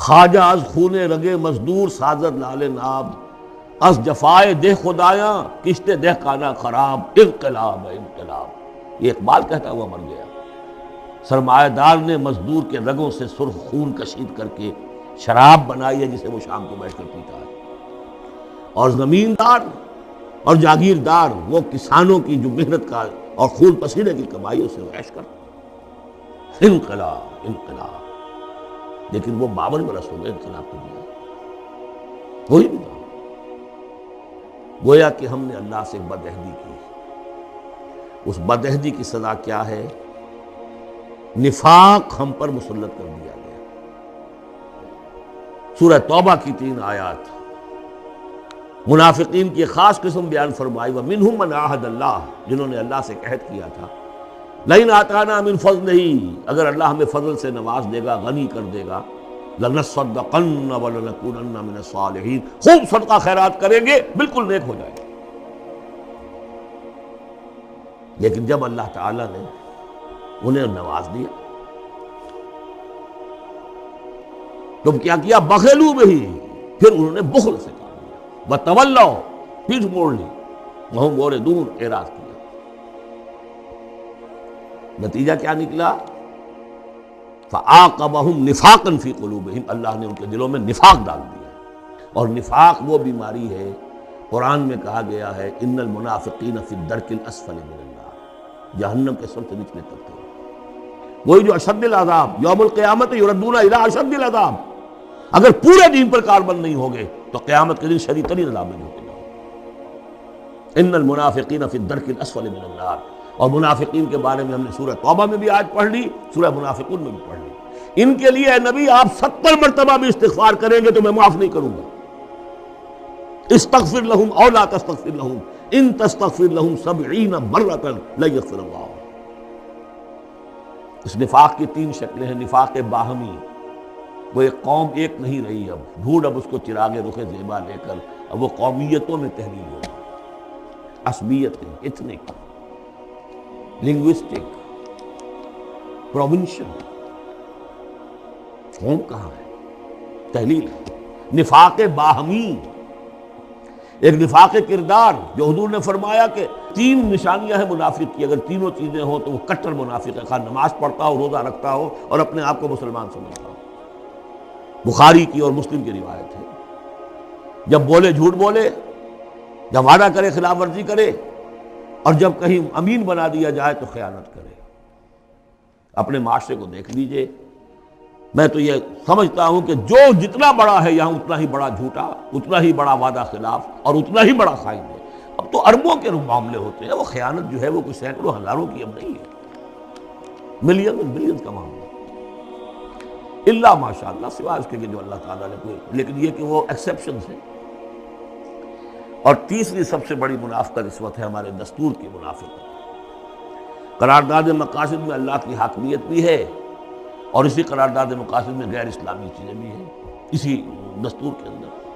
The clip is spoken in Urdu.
خواجہ از خون رگے مزدور سازد لال ناب، از جفائے دہ خدایاں کشتے دہ کانا خراب، انقلاب ہے انقلاب۔ یہ اقبال کہتا ہوا مر گیا۔ سرمایہ دار نے مزدور کے رگوں سے سرخ خون کشید کر کے شراب بنائی ہے جسے وہ شام کو بیٹھ کر پیتا ہے، اور زمیندار اور جاگیردار وہ کسانوں کی جو محنت کا اور خون پسینے کی کمائی اسے عیش کرتا۔ انقلاب انقلاب۔ لیکن وہ 52 برس ہو گئے انقلاب کو دیا، وہی بھی تھا۔ گویا کہ ہم نے اللہ سے بدعہدی کی، اس بدعہدی کی سزا کیا ہے؟ نفاق ہم پر مسلط کر دیا گیا۔ سورہ توبہ کی 3 آیات منافقین کی خاص قسم بیان فرمائی، وَمِنْهُمْ مَنْ عَاهَدَ اللَّهَ، جنہوں نے اللہ سے عہد کیا تھا، لَئِنْ آتَانَا مِنْ فَضْلِهِ، اگر اللہ ہمیں فضل سے نواز دے گا، غنی کر دے گا، لَنَصَّدَّقَنَّ وَلَنَكُونَنَّ مِنَ الصَّالِحِينَ، خوب صدقہ خیرات کریں گے، بالکل نیک ہو جائیں گے۔ لیکن جب اللہ تعالیٰ نے انہیں نواز دیا تو کیا کیا؟ بخلوا بہ، پھر انہوں نے بخل سے کام لیا، وتولوا، پیٹھ موڑ لی، وہم معرضون، اعراض کیا۔ نتیجہ کیا نکلا؟ فعاقبہم نفاقا فی قلوبہم، اللہ نے ان کے دلوں میں نفاق ڈال دیا۔ اور نفاق وہ بیماری ہے، قرآن میں کہا گیا ہے ان المنافقین فی الدرک الاسفل من النار، جہنم کے سب سے نچلے طبقے۔ وہی جو اشد العذاب، یوم القیامت یردون الی اشد العذاب، اگر پورے دین پر کاربند نہیں ہوگے تو قیامت کے دن شدید ترین عذاب میں ہوتے جاؤ۔ ان المنافقین فی الدرک الاسفل من النار۔ اور منافقین کے بارے میں ہم نے سورہ توبہ میں بھی آیت پڑھ لی، سورہ منافقون میں بھی پڑھ لی۔ ان کے لیے اے نبی آپ 70 مرتبہ بھی استغفار کریں گے تو میں معاف نہیں کروں گا۔ استغفر لہم او لا تستغفر لہم ان تستغفر لہم 70 مرۃ لن یغفر اللہ۔ اس نفاق کی 3 شکلیں ہیں۔ نفاق باہمی، وہ ایک قوم ایک نہیں رہی، اب ڈھونڈ اب اس کو چراغ رخ زیبا لے کر اب وہ قومیتوں میں تحلیل ہو گئی، عصبیت، ایتھنک، لنگوسٹک، پروونشل، قوم کہاں ہے؟ تحلیل۔ نفاق باہمی، ایک نفاق کردار، جو حضور نے فرمایا کہ 3 نشانیاں ہیں منافق کی، اگر تینوں چیزیں ہوں تو وہ کٹر منافق ہے، خواہ نماز پڑھتا ہو، روزہ رکھتا ہو اور اپنے آپ کو مسلمان سمجھتا ہو۔ بخاری کی اور مسلم کی روایت ہے، جب بولے جھوٹ بولے، جب وعدہ کرے خلاف ورزی کرے، اور جب کہیں امین بنا دیا جائے تو خیانت کرے۔ اپنے معاشرے کو دیکھ لیجئے، میں تو یہ سمجھتا ہوں کہ جو جتنا بڑا ہے یہاں اتنا ہی بڑا جھوٹا، اتنا ہی بڑا وعدہ خلاف اور اتنا ہی بڑا خائن ہے۔ اب تو اربوں کے معاملے ہوتے ہیں، وہ خیانت جو ہے وہ کوئی سینکڑوں ہزاروں کی اب نہیں ہے، ملین اور بلین کا معاملہ، اللہ ماشاء اللہ، سوائے اس کے کہ جو اللہ تعالیٰ نے کوئی، لیکن یہ کہ وہ ایکسیپشنز ہیں۔ اور تیسری سب سے بڑی منافقت اس وقت ہے ہمارے دستور کی منافقت۔ قرارداد مقاصد میں اللہ کی حاکمیت بھی ہے، اور اسی قرارداد مقاصد میں غیر اسلامی چیزیں بھی ہیں، اسی دستور کے اندر۔